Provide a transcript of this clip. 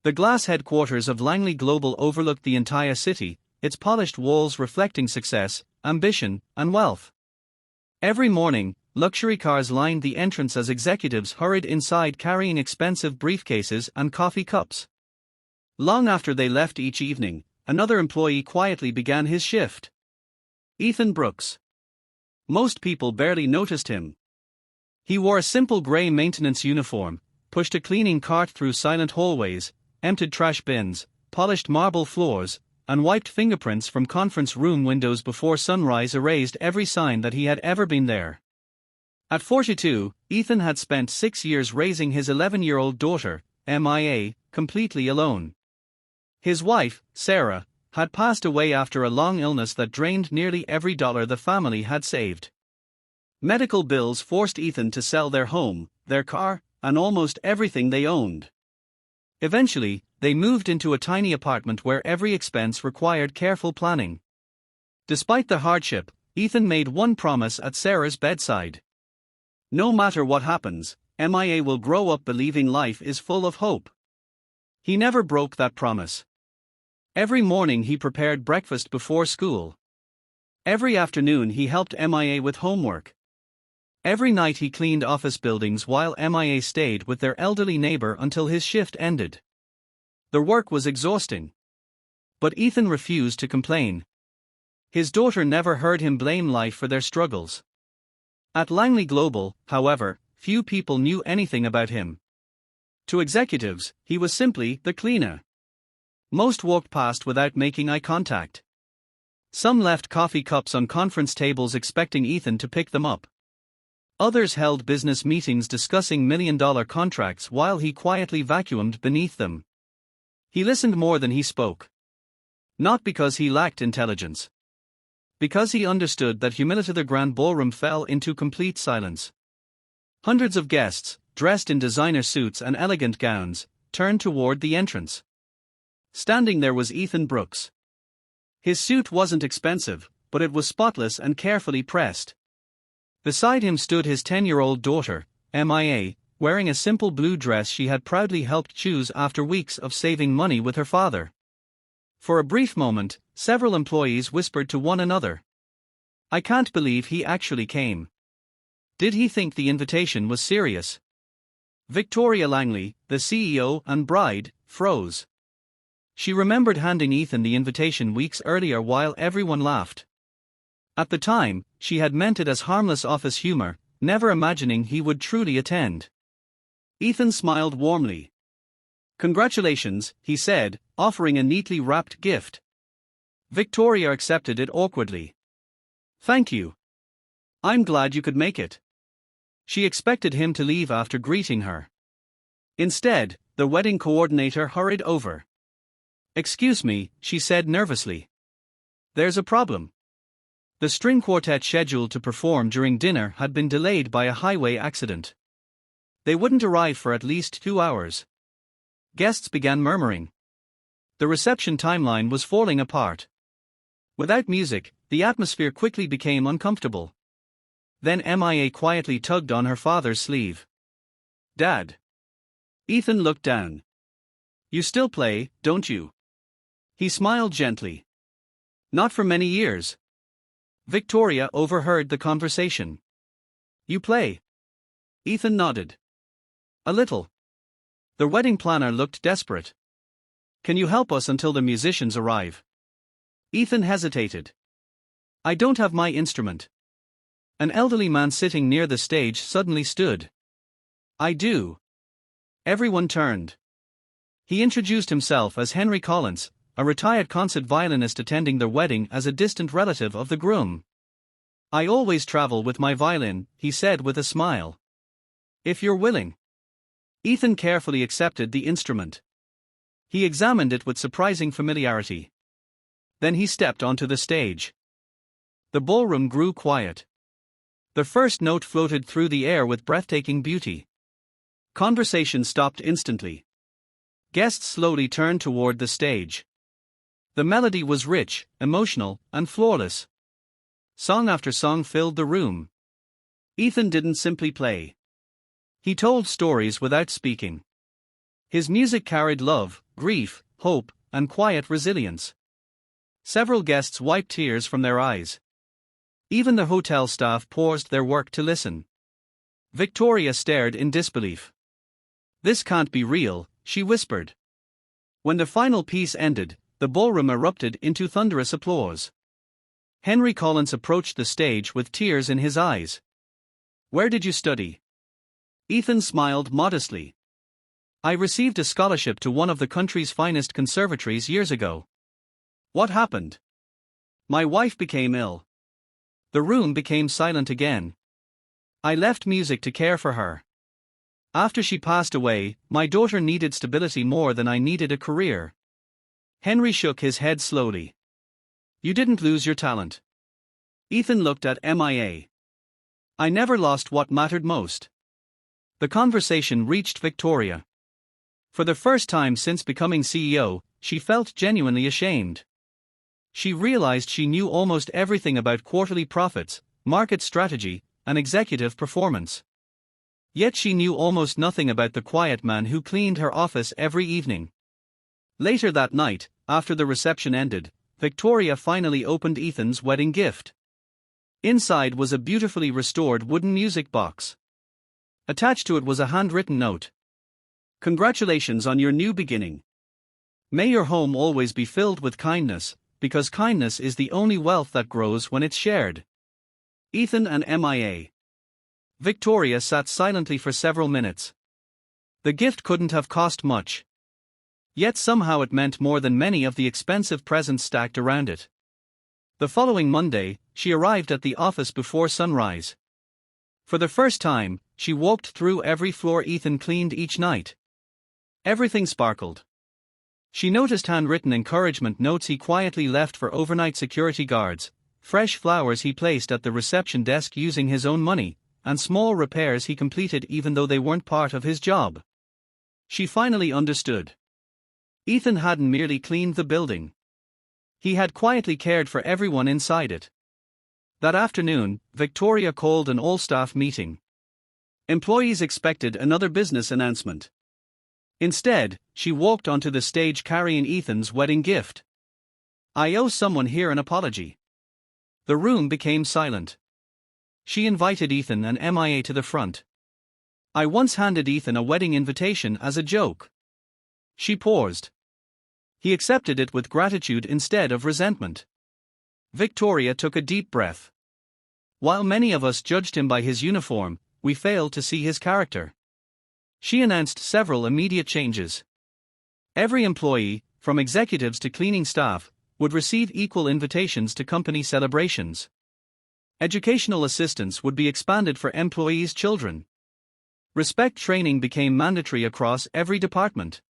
The glass headquarters of Langley Global overlooked the entire city, its polished walls reflecting success, ambition, and wealth. Every morning, luxury cars lined the entrance as executives hurried inside carrying expensive briefcases and coffee cups. Long after they left each evening, another employee quietly began his shift. Ethan Brooks. Most people barely noticed him. He wore a simple gray maintenance uniform, pushed a cleaning cart through silent hallways, emptied trash bins, polished marble floors, and wiped fingerprints from conference room windows before sunrise erased every sign that he had ever been there. At 42, Ethan had spent 6 years raising his 11-year-old daughter, MIA, completely alone. His wife, Sarah, had passed away after a long illness that drained nearly every dollar the family had saved. Medical bills forced Ethan to sell their home, their car, and almost everything they owned. Eventually, they moved into a tiny apartment where every expense required careful planning. Despite the hardship, Ethan made one promise at Sarah's bedside. No matter what happens, MIA will grow up believing life is full of hope. He never broke that promise. Every morning he prepared breakfast before school. Every afternoon he helped MIA with homework. Every night he cleaned office buildings while MIA stayed with their elderly neighbor until his shift ended. The work was exhausting. But Ethan refused to complain. His daughter never heard him blame life for their struggles. At Langley Global, however, few people knew anything about him. To executives, he was simply the cleaner. Most walked past without making eye contact. Some left coffee cups on conference tables expecting Ethan to pick them up. Others held business meetings discussing million-dollar contracts while he quietly vacuumed beneath them. He listened more than he spoke. Not because he lacked intelligence. Because he understood that humility. The grand ballroom fell into complete silence. Hundreds of guests, dressed in designer suits and elegant gowns, turned toward the entrance. Standing there was Ethan Brooks. His suit wasn't expensive, but it was spotless and carefully pressed. Beside him stood his 10-year-old daughter, MIA, wearing a simple blue dress she had proudly helped choose after weeks of saving money with her father. For a brief moment, several employees whispered to one another, "I can't believe he actually came. Did he think the invitation was serious?" Victoria Langley, the CEO and bride, froze. She remembered handing Ethan the invitation weeks earlier while everyone laughed. At the time, she had meant it as harmless office humor, never imagining he would truly attend. Ethan smiled warmly. "Congratulations," he said, offering a neatly wrapped gift. Victoria accepted it awkwardly. "Thank you. I'm glad you could make it." She expected him to leave after greeting her. Instead, the wedding coordinator hurried over. "Excuse me," she said nervously. "There's a problem." The string quartet scheduled to perform during dinner had been delayed by a highway accident. They wouldn't arrive for at least 2 hours. Guests began murmuring. The reception timeline was falling apart. Without music, the atmosphere quickly became uncomfortable. Then MIA quietly tugged on her father's sleeve. "Dad." Ethan looked down. "You still play, don't you?" He smiled gently. "Not for many years." Victoria overheard the conversation. "You play?" Ethan nodded. "A little." The wedding planner looked desperate. "Can you help us until the musicians arrive?" Ethan hesitated. "I don't have my instrument." An elderly man sitting near the stage suddenly stood. "I do." Everyone turned. He introduced himself as Henry Collins, a retired concert violinist attending the wedding as a distant relative of the groom. "I always travel with my violin," he said with a smile. "If you're willing." Ethan carefully accepted the instrument. He examined it with surprising familiarity. Then he stepped onto the stage. The ballroom grew quiet. The first note floated through the air with breathtaking beauty. Conversation stopped instantly. Guests slowly turned toward the stage. The melody was rich, emotional, and flawless. Song after song filled the room. Ethan didn't simply play. He told stories without speaking. His music carried love, grief, hope, and quiet resilience. Several guests wiped tears from their eyes. Even the hotel staff paused their work to listen. Victoria stared in disbelief. "This can't be real," she whispered. When the final piece ended, the ballroom erupted into thunderous applause. Henry Collins approached the stage with tears in his eyes. "Where did you study?" Ethan smiled modestly. "I received a scholarship to one of the country's finest conservatories years ago." "What happened?" "My wife became ill." The room became silent again. "I left music to care for her. After she passed away, my daughter needed stability more than I needed a career." Henry shook his head slowly. "You didn't lose your talent." Ethan looked at MIA. "I never lost what mattered most." The conversation reached Victoria. For the first time since becoming CEO, she felt genuinely ashamed. She realized she knew almost everything about quarterly profits, market strategy, and executive performance. Yet she knew almost nothing about the quiet man who cleaned her office every evening. Later that night, after the reception ended, Victoria finally opened Ethan's wedding gift. Inside was a beautifully restored wooden music box. Attached to it was a handwritten note. "Congratulations on your new beginning. May your home always be filled with kindness, because kindness is the only wealth that grows when it's shared. Ethan and MIA." Victoria sat silently for several minutes. The gift couldn't have cost much. Yet somehow it meant more than many of the expensive presents stacked around it. The following Monday, she arrived at the office before sunrise. For the first time, she walked through every floor Ethan cleaned each night. Everything sparkled. She noticed handwritten encouragement notes he quietly left for overnight security guards, fresh flowers he placed at the reception desk using his own money, and small repairs he completed even though they weren't part of his job. She finally understood. Ethan hadn't merely cleaned the building. He had quietly cared for everyone inside it. That afternoon, Victoria called an all-staff meeting. Employees expected another business announcement. Instead, she walked onto the stage carrying Ethan's wedding gift. "I owe someone here an apology." The room became silent. She invited Ethan and MIA to the front. "I once handed Ethan a wedding invitation as a joke." She paused. He accepted it with gratitude instead of resentment. Victoria took a deep breath. "While many of us judged him by his uniform, we failed to see his character." She announced several immediate changes. Every employee, from executives to cleaning staff, would receive equal invitations to company celebrations. Educational assistance would be expanded for employees' children. Respect training became mandatory across every department.